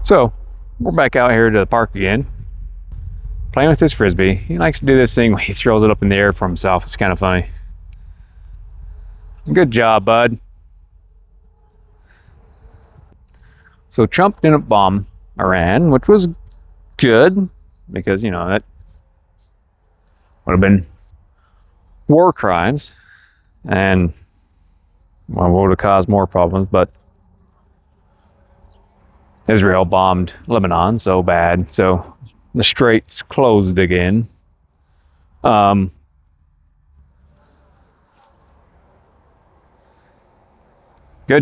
So we're back out here to the park again, playing with his frisbee. He likes to do this thing where he throws it up in the air for himself. It's kind of funny. Good job, bud. So Trump didn't bomb Iran, which was good because, you know, that would have been war crimes and would have caused more problems. But Israel bombed Lebanon so bad, so the Strait's closed again. Good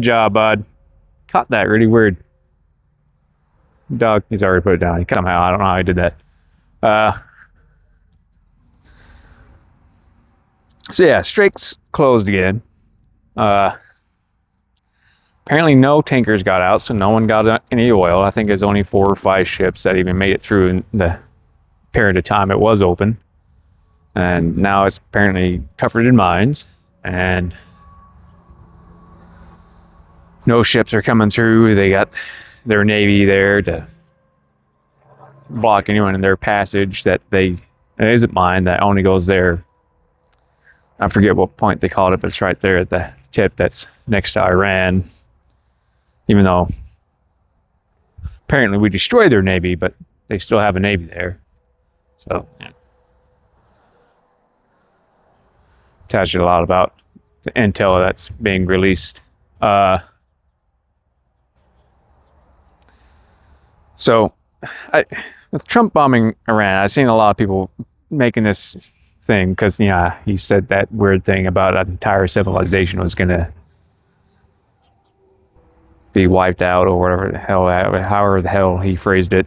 job, bud. Caught that really weird. Dog, he's already put it down. Somehow, I don't know how he did that. So yeah, Strait's closed again. Apparently no tankers got out, so no one got any oil. I think there's only 4 or 5 ships that even made it through in the period of time it was open. And now it's apparently covered in mines, and no ships are coming through. They got their Navy there to block anyone in their passage it isn't mine, that only goes there. I forget what point they called it, but it's right there at the tip that's next to Iran. Even though apparently we destroyed their Navy, but they still have a Navy there. So, yeah. Tells you a lot about the intel that's being released. With Trump bombing Iran, I've seen a lot of people making this thing because, yeah, he said that weird thing about an entire civilization was going to be wiped out or whatever the hell, however the hell he phrased it.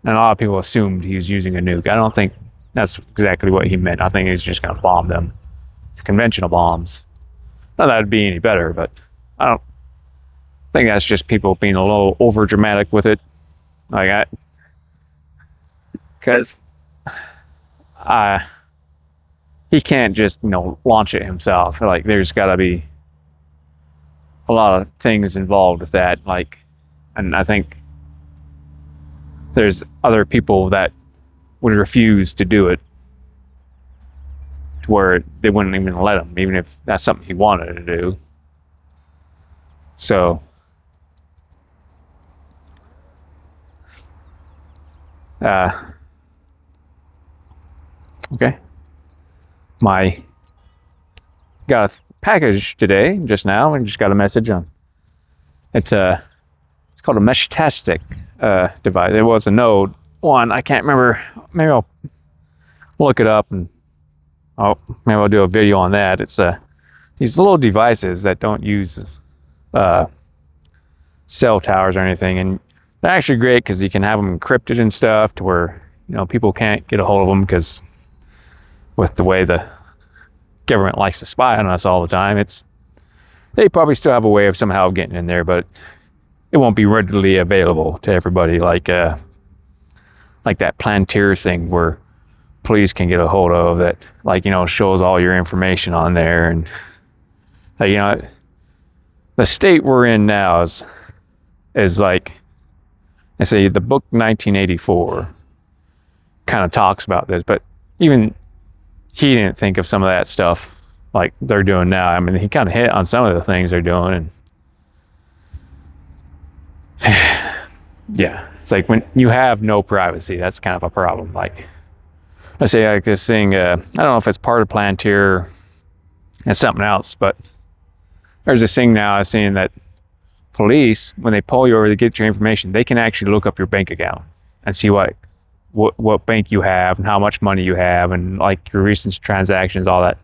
And a lot of people assumed he was using a nuke. I don't think that's exactly what he meant. I think he's just going to bomb them. Conventional bombs. Not that it'd be any better, but I don't think that's just people being a little over dramatic with it. Because he can't just, launch it himself. Like, there's got to be a lot of things involved with that. And I think there's other people that would refuse to do it, to where they wouldn't even let him, even if that's something he wanted to do. So, okay. Got a package today, just now, and just got a message on. It's called a meshtastic device. It was a Node one. I can't remember. Maybe I'll look it up and maybe I'll do a video on that. It's these little devices that don't use cell towers or anything, and they're actually great because you can have them encrypted and stuff to where people can't get a hold of them, because with the way the government likes to spy on us all the time, they probably still have a way of somehow getting in there, but it won't be readily available to everybody like that Palantir thing where police can get a hold of that, shows all your information on there. And the state we're in now is like, I say, the book 1984 kind of talks about this, but even he didn't think of some of that stuff like they're doing now. I mean, he kind of hit on some of the things they're doing, and yeah, it's like when you have no privacy, that's kind of a problem. Like, I say, like this thing, I don't know if it's part of Palantir and something else, but there's this thing now I've seen that police, when they pull you over to get your information, they can actually look up your bank account and see what bank you have and how much money you have and like your recent transactions, all that.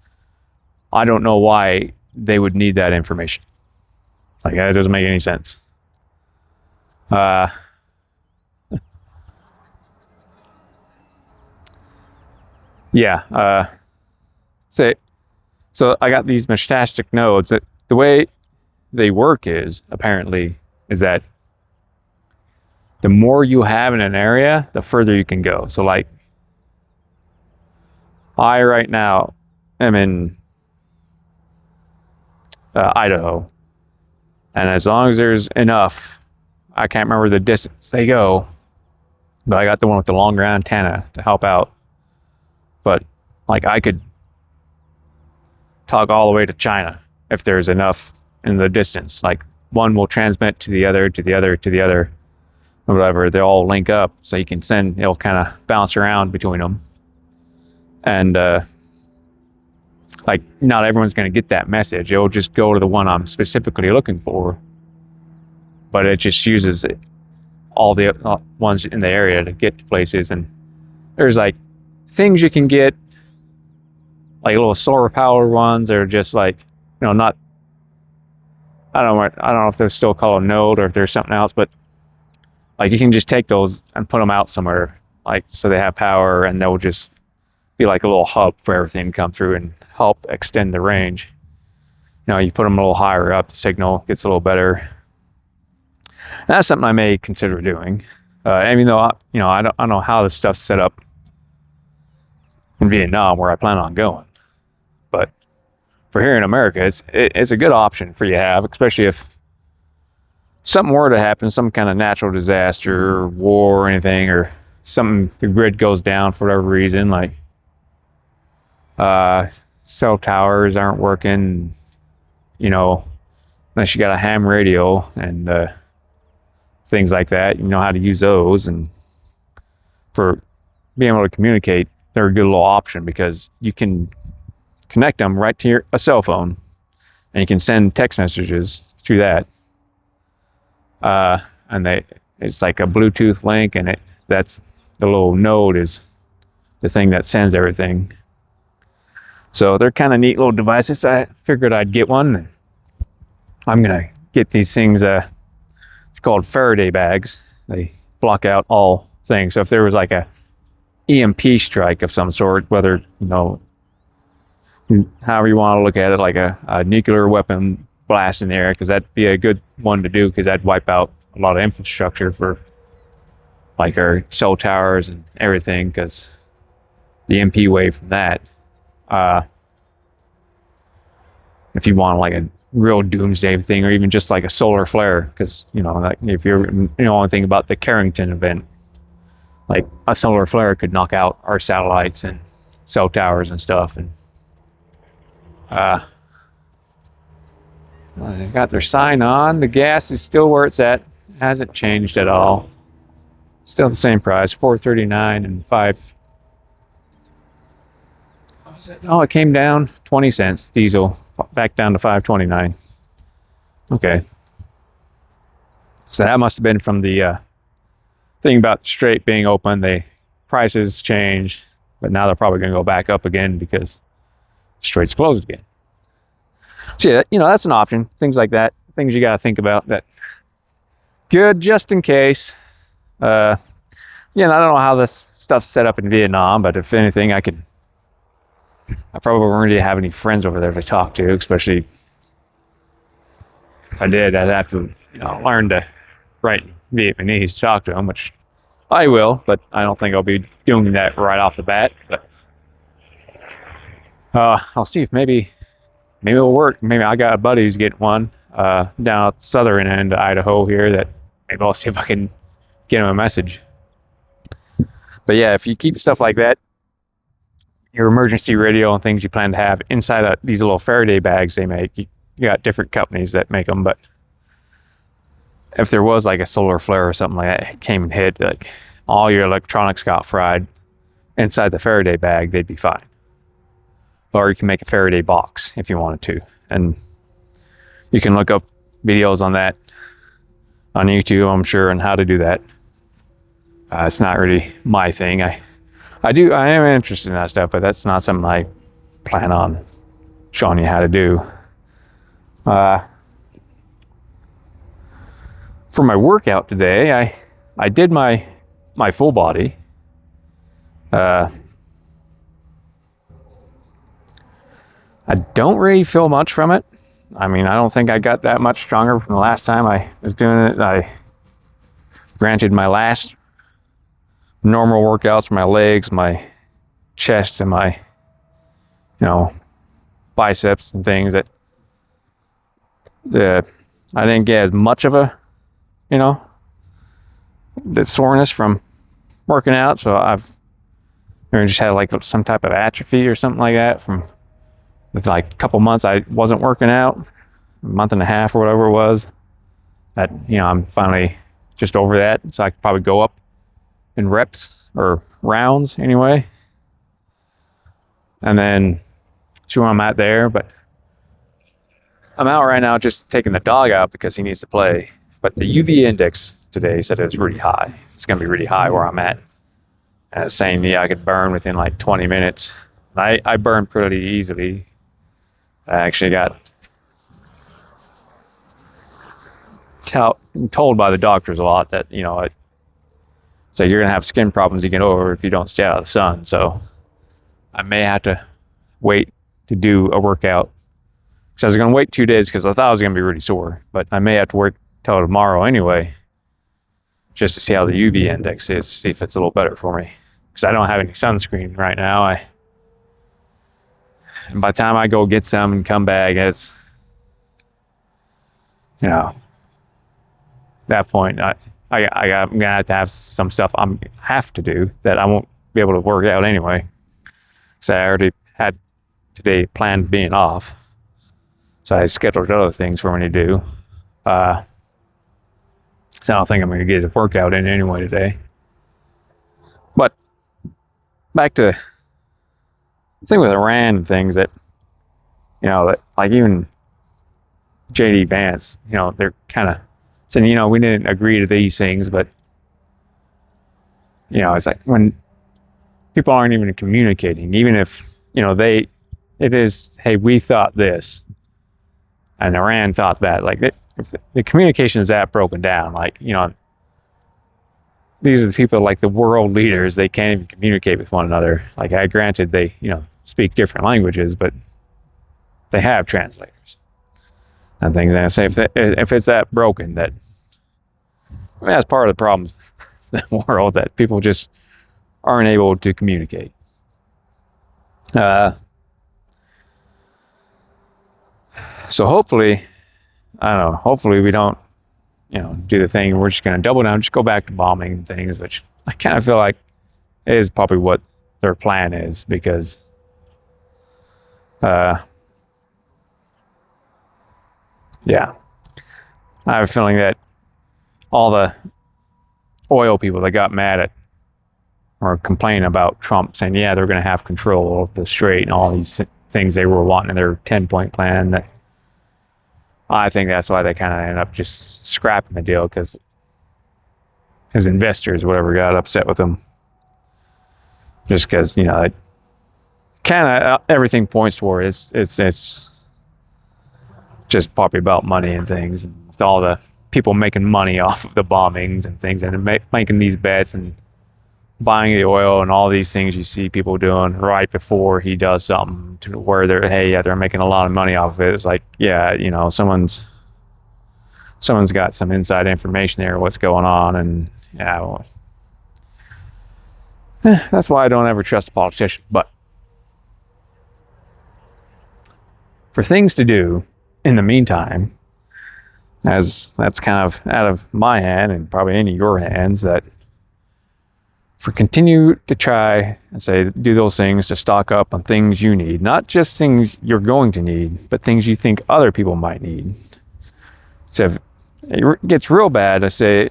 I don't know why they would need that information. Like, that doesn't make any sense. Yeah. So I got these meshtastic nodes that the way they work is that the more you have in an area, the further you can go. So like, I right now am in Idaho, and as long as there's enough, I can't remember the distance they go, but I got the one with the longer antenna to help out. But like I could talk all the way to China if there's enough in the distance. Like one will transmit to the other, to the other, to the other, or whatever. They all link up, so you can send. It'll kind of bounce around between them, and like not everyone's going to get that message. It'll just go to the one I'm specifically looking for, but it just uses all the ones in the area to get to places. And there's like things you can get, like little solar power ones that are just like, not, I don't know if they're still called a node or if there's something else, but like you can just take those and put them out somewhere, like so they have power, and they'll just be like a little hub for everything to come through and help extend the range. You put them a little higher up, the signal gets a little better. And that's something I may consider doing. Even though I don't know how this stuff's set up in Vietnam where I plan on going, but for here in America, it's a good option for you to have, especially if something were to happen, some kind of natural disaster or war or anything, or something, the grid goes down for whatever reason, like cell towers aren't working, unless you got a ham radio and things like that. You know how to use those, and for being able to communicate, they're a good little option because you can connect them right to a cell phone, and you can send text messages through that. And it's like a Bluetooth link, and that's the little node is the thing that sends everything. So they're kind of neat little devices. I figured I'd get one. I'm gonna get these things. It's called Faraday bags. They block out all things. So if there was like a EMP strike of some sort, whether however you want to look at it, like a nuclear weapon blast in the air, because that'd be a good one to do, because that'd wipe out a lot of infrastructure for like our cell towers and everything, because the EMP wave from that. If you want like a real doomsday thing, or even just like a solar flare, because like if you're only think about the Carrington event, like a solar flare could knock out our satellites and cell towers and stuff. And they've got their sign on. The gas is still where it's at. It hasn't changed at all. Still the same price, $4.39 and 5. What was it? Oh, it came down 20 cents diesel, back down to $5.29. Okay. So that must have been from the thing about the Strait being open. The prices changed, but now they're probably going to go back up again because the Strait's closed again. So yeah, that's an option. Things like that, things you got to think about. That good just in case. I don't know how this stuff's set up in Vietnam, but if anything, I probably wouldn't really have any friends over there to talk to, especially if I did. I'd have to, learn to write Vietnamese to talk to them, which I will, but I don't think I'll be doing that right off the bat. But I'll see if maybe it'll work. Maybe I got a buddy who's getting one down at the southern end of Idaho here, that maybe I'll see if I can get him a message. But yeah, if you keep stuff like that, your emergency radio and things you plan to have inside these little Faraday bags they make, you got different companies that make them, but if there was like a solar flare or something like that came and hit, like all your electronics got fried inside the Faraday bag, they'd be fine. Or you can make a Faraday box if you wanted to, and you can look up videos on that on YouTube, I'm sure, on how to do that. It's not really my thing. I am interested in that stuff, but that's not something I plan on showing you how to do. For my workout today, I did my full body. I don't really feel much from it. I mean, I don't think I got that much stronger from the last time I was doing it. Granted, my last normal workouts for my legs, my chest, and my, biceps and things, that I didn't get as much of a, the soreness from working out. So I've just had like some type of atrophy or something like that from with like a couple months I wasn't working out, a month and a half or whatever it was. That, I'm finally just over that. So I could probably go up in reps or rounds anyway. And then see where I'm at there. But I'm out right now just taking the dog out because he needs to play. But the UV index today said it's really high. It's going to be really high where I'm at. And it's saying, I could burn within like 20 minutes. I burn pretty easily. I actually got told by the doctors a lot that, so you're going to have skin problems you get over if you don't stay out of the sun. So I may have to wait to do a workout. So I was going to wait 2 days because I thought I was going to be really sore. But I may have to wait till tomorrow anyway, just to see how the UV index is, see if it's a little better for me. Because I don't have any sunscreen right now. And by the time I go get some and come back, it's, that point, I'm gonna have some stuff I have to do that I won't be able to work out anyway. So I already had today planned being off. So I scheduled other things for me to do. So I don't think I'm gonna get a workout in anyway today. But back to the thing with Iran and things that, that like even JD Vance, they're kind of saying, we didn't agree to these things, but, it's like when people aren't even communicating, even if, it is, hey, we thought this, and Iran thought that, like, if the communication is that broken down, like, these are the people, like the world leaders, they can't even communicate with one another. Like, granted, they, speak different languages, but they have translators and things. And I say, if it's that broken, that that's part of the problems in the world, that people just aren't able to communicate. So hopefully, I don't know, hopefully we don't, do the thing. We're just going to double down, just go back to bombing and things, which I kind of feel like is probably what their plan is, because yeah, I have a feeling that all the oil people that got mad at or complaining about Trump saying, they're going to have control of the Strait and all these things they were wanting in their 10-point plan, that I think that's why they kind of ended up just scrapping the deal, because his investors, whatever, got upset with him. Just because, it kind of everything points toward it's just probably about money and things, and with all the people making money off of the bombings and things, and making these bets and buying the oil and all these things you see people doing right before he does something to where they're making a lot of money off of it. It's like, someone's got some inside information there, what's going on, and that's why I don't ever trust a politician. But for things to do in the meantime, as that's kind of out of my hand and probably in your hands, that continue to try and do those things to stock up on things you need, not just things you're going to need, but things you think other people might need. So if it gets real bad, I say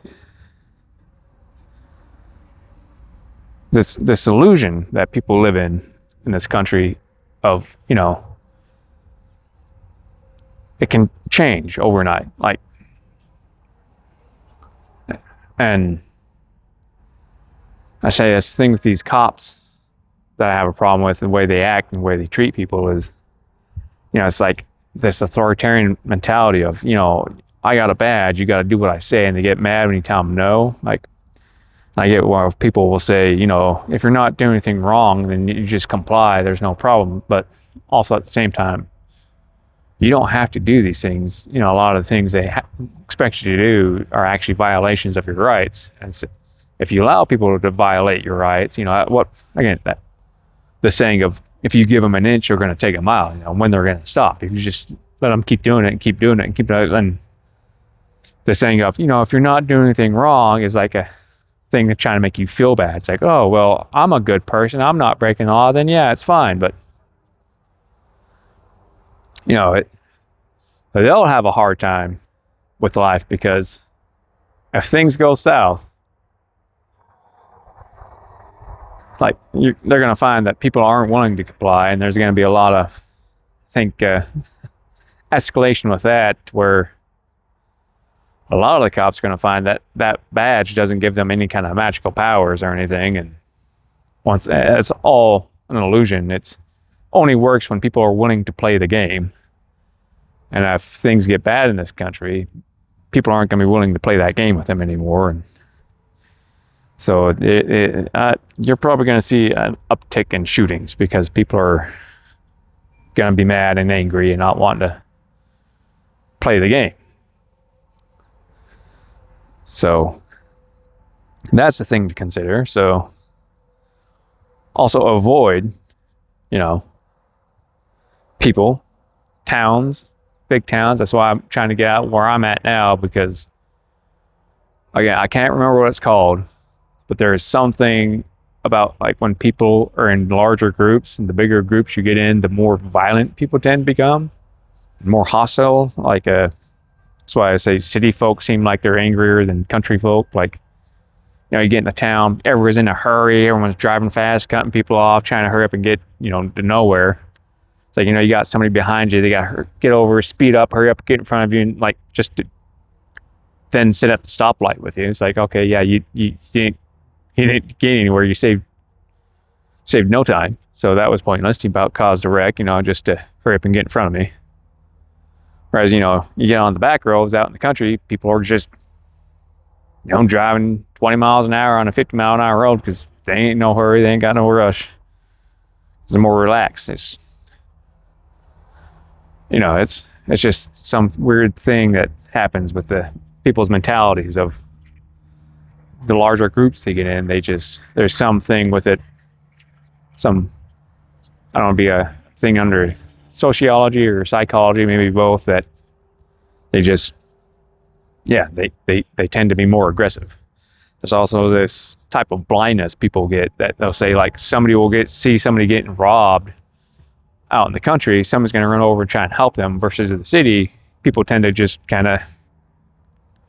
this illusion that people live in this country of, it can change overnight. Like, and I say this thing with these cops that I have a problem with, the way they act and the way they treat people is, it's like this authoritarian mentality of, I got a badge, you got to do what I say, and they get mad when you tell them no. Like, I get where people will say, if you're not doing anything wrong, then you just comply, there's no problem. But also at the same time, you don't have to do these things. A lot of the things they expect you to do are actually violations of your rights. And so if you allow people to violate your rights, the saying of, if you give them an inch, you're going to take a mile, when they're going to stop. If you just let them keep doing it and keep doing it and keep doing it. And the saying of, if you're not doing anything wrong is like thing that's trying to make you feel bad. It's like, oh, well, I'm a good person, I'm not breaking the law, then yeah, it's fine. But they'll have a hard time with life, because if things go south, like they're going to find that people aren't willing to comply, and there's going to be a lot of, I think, escalation with that, where a lot of the cops are going to find that that badge doesn't give them any kind of magical powers or anything, and once it's all an illusion. It's only works when people are willing to play the game. And if things get bad in this country, people aren't going to be willing to play that game with them anymore. And so you're probably going to see an uptick in shootings, because people are going to be mad and angry and not wanting to play the game. So that's the thing to consider. So also avoid, people, towns, big towns. That's why I'm trying to get out where I'm at now, because again, I can't remember what it's called, but there is something about, like, when people are in larger groups, and the bigger groups you get in, the more violent people tend to become, more hostile. Like that's why I say city folk seem like they're angrier than country folk. Like, you get in a town, everyone's in a hurry, everyone's driving fast, cutting people off, trying to hurry up and get, to nowhere. It's like, you got somebody behind you, they got to get over, speed up, hurry up, get in front of you, and then sit at the stoplight with you. It's like, okay, yeah, you didn't get anywhere, you saved no time. So that was pointless. You about caused a wreck, just to hurry up and get in front of me. Whereas, you get on the back roads out in the country, people are just, driving 20 miles an hour on a 50 mile an hour road, because they ain't no hurry, they ain't got no rush. It's more relaxed. It's just some weird thing that happens with the people's mentalities of the larger groups they get in. There's something with it, I don't know, be a thing under sociology or psychology, maybe both, that they tend to be more aggressive. There's also this type of blindness people get, that they'll say, like, somebody will see somebody getting robbed out in the country, someone's going to run over and try and help them, versus in the city, people tend to just kind of,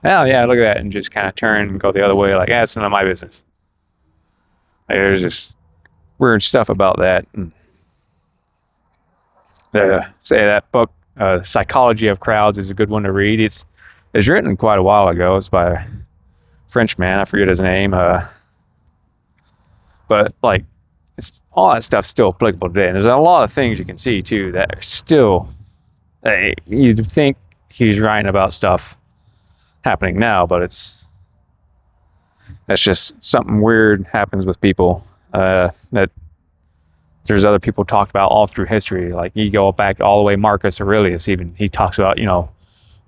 oh yeah, look at that, and just kind of turn and go the other way, like, it's none of my business. Like, there's just weird stuff about that. And say that book, Psychology of Crowds, is a good one to read. It's written quite a while ago. It's by a French man, I forget his name, but like, it's all that stuff's still applicable today. And there's a lot of things you can see too that are still, you'd think he's writing about stuff happening now, but that's just something weird happens with people, that there's other people talked about all through history. Like, you go back all the way, Marcus Aurelius, even, he talks about,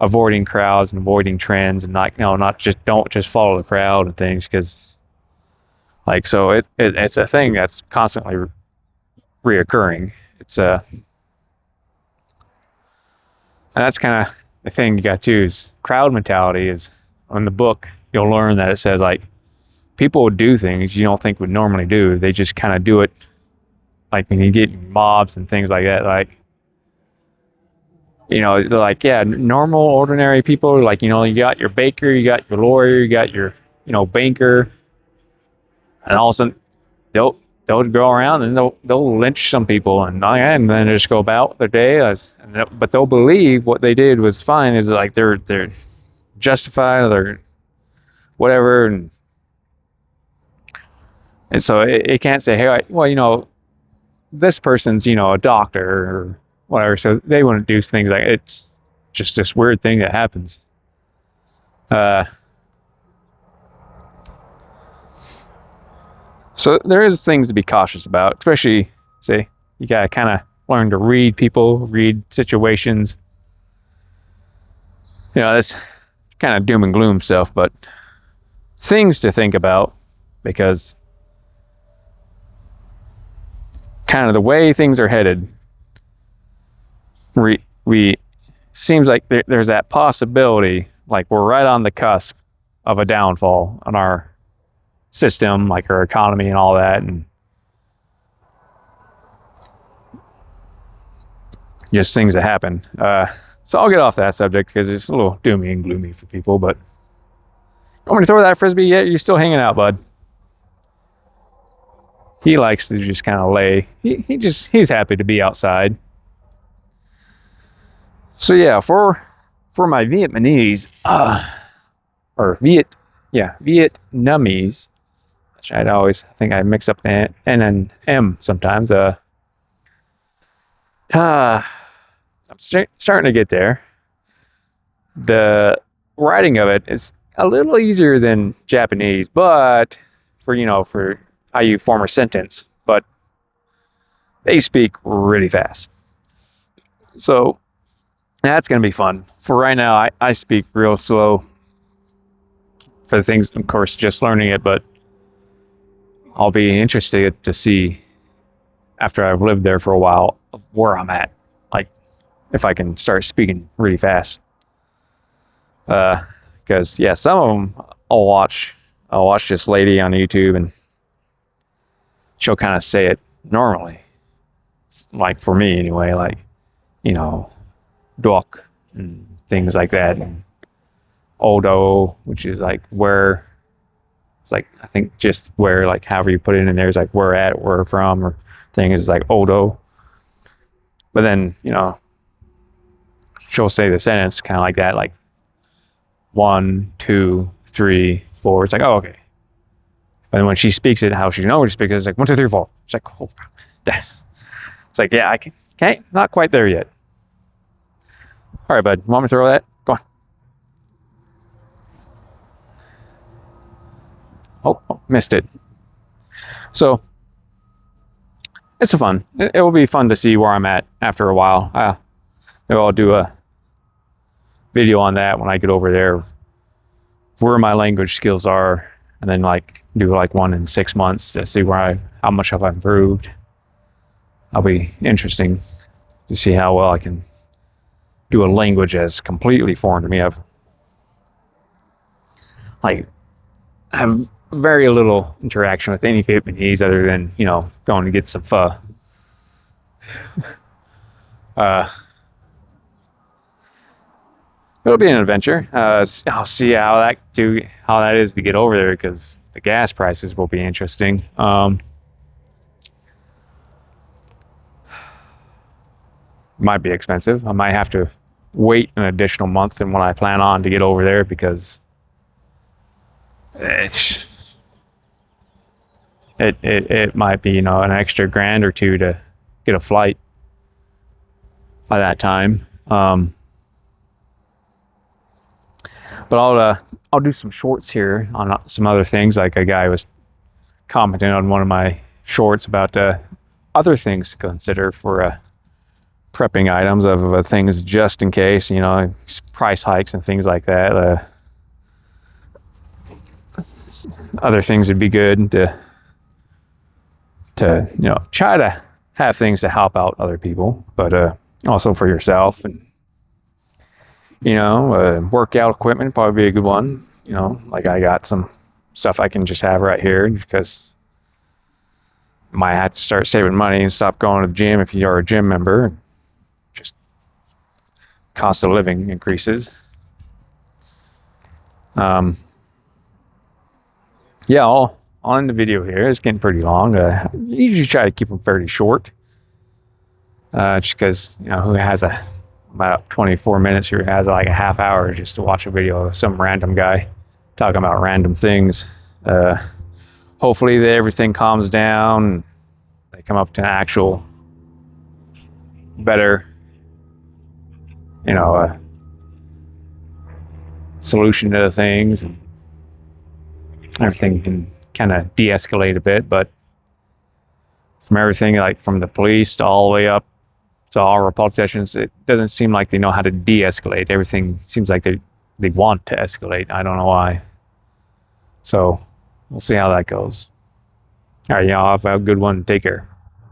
avoiding crowds and avoiding trends, and don't just follow the crowd and things, because, like, so it's a thing that's constantly reoccurring. And that's kind of the thing you got too, is crowd mentality. Is, in the book, you'll learn that it says, like, people would do things you don't think would normally do. They just kind of do it, like when you get mobs and things like that. Like, they're like, yeah, normal, ordinary people, like, you got your baker, you got your lawyer, you got your, banker, and all of a sudden they'll go around and they'll lynch some people, and then they just go about their day. But they'll believe what they did was fine, is like they're justified, or whatever, and so it can't say, hey, well, this person's, a doctor or whatever, so they wouldn't do things like, it's just this weird thing that happens. So there is things to be cautious about, especially, say, you gotta kind of learn to read people, read situations. That's kind of doom and gloom stuff, but things to think about, because kind of the way things are headed, we seems like there's that possibility, like we're right on the cusp of a downfall on our system, like our economy and all that, and just things that happen. So I'll get off that subject because it's a little doomy and gloomy for people. But you want me to throw that frisbee yet? You're still hanging out, bud. He likes to just kind of lay. He's happy to be outside. So yeah, for my Vietnamese, Vietnamese, which I think I mix up the N and M sometimes. I'm starting to get there. The writing of it is a little easier than Japanese, but for how you form a sentence, but they speak really fast. So that's going to be fun. For right now, I speak real slow for the things, of course, just learning it, but I'll be interested to see after I've lived there for a while where I'm at, like if I can start speaking really fast. Because yeah, some of them I'll watch this lady on YouTube and she'll kind of say it normally, like for me anyway, like duck and things like that, and odo, which is like where, it's like I think just where, like however you put it in there is like where at, where from, or thing is like odo. But then she'll say the sentence kind of like that, like 1, 2, 3, 4. It's like, oh, okay. And when she speaks it how she normally speaks it, it's like 1, 2, 3, 4. It's like, oh, it's like, yeah, I can't, not quite there yet. All right, bud, want me to throw that? Go on. Oh, missed it. So it's fun. It will be fun to see where I'm at after a while. Maybe I'll do a video on that when I get over there, where my language skills are, and then like do like one in 6 months to see how much have I improved. That'll be interesting to see how well I can do a language that's completely foreign to me. I have very little interaction with any Vietnamese other than going to get some pho. It'll be an adventure. I'll see how that is to get over there, because the gas prices will be interesting. Might be expensive. I might have to wait an additional month than what I plan on to get over there, because it might be an extra $1,000 or $2 to get a flight by that time. But I'll do some shorts here on some other things. Like a guy was commenting on one of my shorts about other things to consider for prepping items of things just in case, price hikes and things like that. Other things would be good to try to have things to help out other people, but also for yourself. And workout equipment probably be a good one. Like I got some stuff I can just have right here, because you might have to start saving money and stop going to the gym if you are a gym member. Just cost of living increases. Yeah, I'll end the video here. It's getting pretty long. I usually try to keep them fairly short, just because who has about 24 minutes, who has like a half hour just to watch a video of some random guy talking about random things. Hopefully everything calms down, they come up to an actual better solution to the things, and everything can kind of de-escalate a bit. But from everything, like from the police to all the way up to all our politicians, it doesn't seem like they know how to de-escalate. Everything seems like they want to escalate. I don't know why. So we'll see how that goes. All right, y'all have a good one. Take care.